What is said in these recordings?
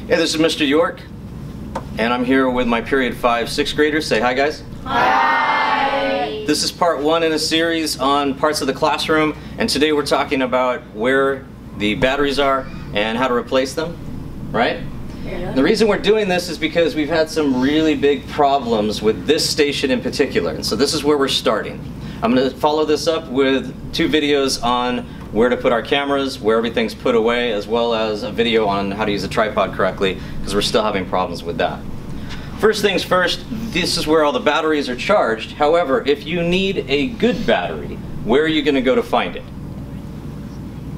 Hey, this is Mr. York, and I'm here with my period 5 6th graders. Say hi, guys. Hi. This is part 1 in a series on parts of the classroom, and today we're talking about where the batteries are and how to replace them, right? Yeah. The reason we're doing this is because we've had some really big problems with this station in particular, and so this is where we're starting. I'm going to follow this up with 2 videos on where to put our cameras, where everything's put away, as well as a video on how to use a tripod correctly, because we're still having problems with that. First things first, this is where all the batteries are charged. However, if you need a good battery, where are you going to go to find it?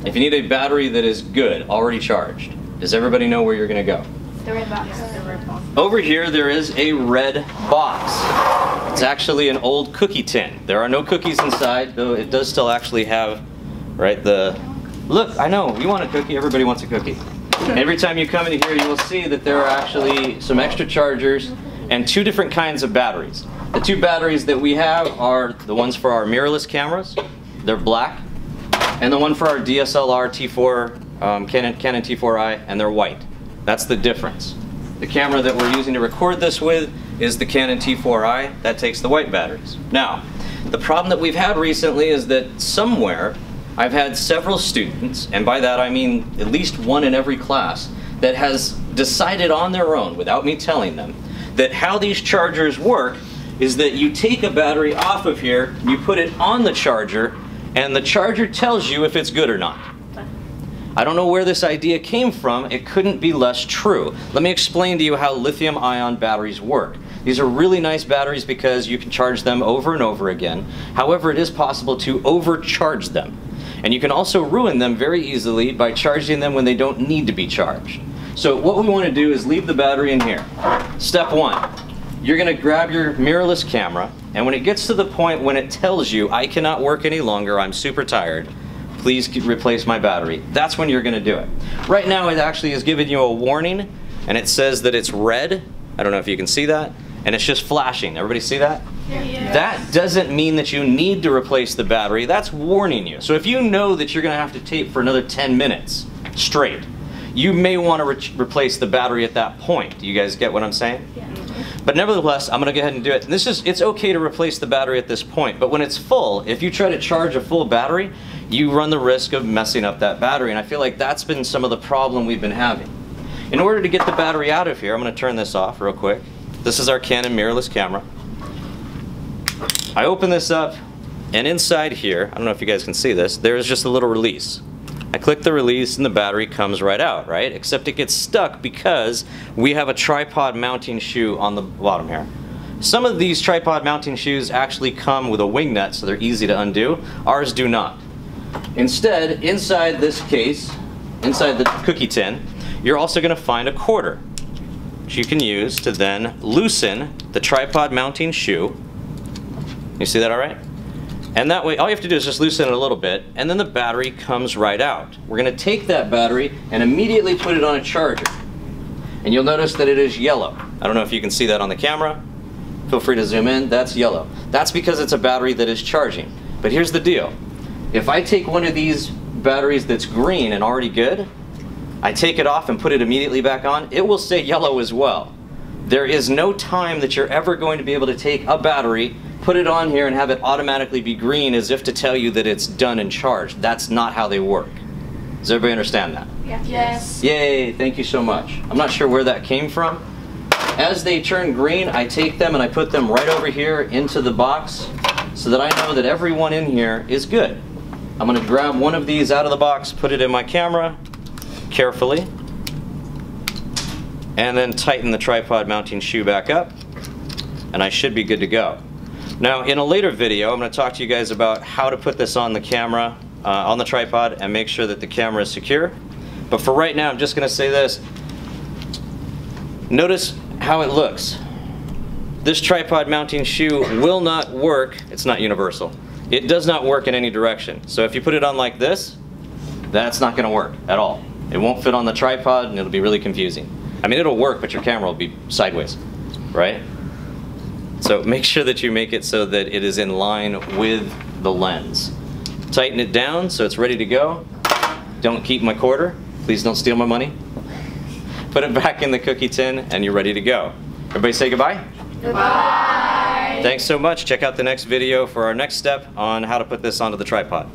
If you need a battery that is good, already charged, does everybody know where you're going to go? The red box. Over here there is a red box. It's actually an old cookie tin. There are no cookies inside, though it does still actually have, right, look, I know, you want a cookie, everybody wants a cookie. Every time you come in here you will see that there are actually some extra chargers and 2 different kinds of batteries. The 2 batteries that we have are the ones for our mirrorless cameras, they're black, and the one for our DSLR T4, Canon T4i, and they're white. That's the difference. The camera that we're using to record this with is the Canon T4i. That takes the white batteries. Now, the problem that we've had recently is that somewhere I've had several students, and by that I mean at least one in every class, that has decided on their own, without me telling them, that how these chargers work is that you take a battery off of here, you put it on the charger, and the charger tells you if it's good or not. I don't know where this idea came from. It couldn't be less true. Let me explain to you how lithium-ion batteries work. These are really nice batteries because you can charge them over and over again. However, it is possible to overcharge them. And you can also ruin them very easily by charging them when they don't need to be charged. So what we want to do is leave the battery in here. Step 1, you're going to grab your mirrorless camera, and when it gets to the point when it tells you, I cannot work any longer, I'm super tired, please replace my battery, that's when you're going to do it. Right now it actually is giving you a warning, and it says that it's red. I don't know if you can see that, and it's just flashing. Everybody see that? Yes. That doesn't mean that you need to replace the battery. That's warning you. So if you know that you're going to have to tape for another 10 minutes straight, you may want to replace the battery at that point. Do you guys get what I'm saying? Yeah. But nevertheless, I'm going to go ahead and do it. And it's okay to replace the battery at this point, but when it's full, if you try to charge a full battery, you run the risk of messing up that battery, and I feel like that's been some of the problem we've been having. In order to get the battery out of here, I'm going to turn this off real quick. This is our Canon mirrorless camera. I open this up, and inside here, I don't know if you guys can see this, there is just a little release. I click the release and the battery comes right out, right? Except it gets stuck because we have a tripod mounting shoe on the bottom here. Some of these tripod mounting shoes actually come with a wing nut, so they're easy to undo. Ours do not. Instead, inside this case, inside the cookie tin, you're also going to find a quarter, which you can use to then loosen the tripod mounting shoe. You see that all right? And that way, all you have to do is just loosen it a little bit, and then the battery comes right out. We're going to take that battery and immediately put it on a charger. And you'll notice that it is yellow. I don't know if you can see that on the camera. Feel free to zoom in. That's yellow. That's because it's a battery that is charging. But here's the deal. If I take one of these batteries that's green and already good, I take it off and put it immediately back on, it will say yellow as well. There is no time that you're ever going to be able to take a battery, put it on here, and have it automatically be green as if to tell you that it's done and charged. That's not how they work. Does everybody understand that? Yes. Yay, thank you so much. I'm not sure where that came from. As they turn green, I take them and I put them right over here into the box so that I know that everyone in here is good. I'm going to grab one of these out of the box, put it in my camera carefully, and then tighten the tripod mounting shoe back up, and I should be good to go. Now, in a later video, I'm going to talk to you guys about how to put this on the camera, on the tripod, and make sure that the camera is secure. But for right now, I'm just going to say this. Notice how it looks. This tripod mounting shoe will not work. It's not universal. It does not work in any direction. So if you put it on like this, that's not going to work at all. It won't fit on the tripod, and it'll be really confusing. I mean, it'll work, but your camera will be sideways, right? So make sure that you make it so that it is in line with the lens. Tighten it down so it's ready to go. Don't keep my quarter. Please don't steal my money. put it back in the cookie tin, and you're ready to go. Everybody say goodbye. Goodbye. Thanks so much. Check out the next video for our next step on how to put this onto the tripod.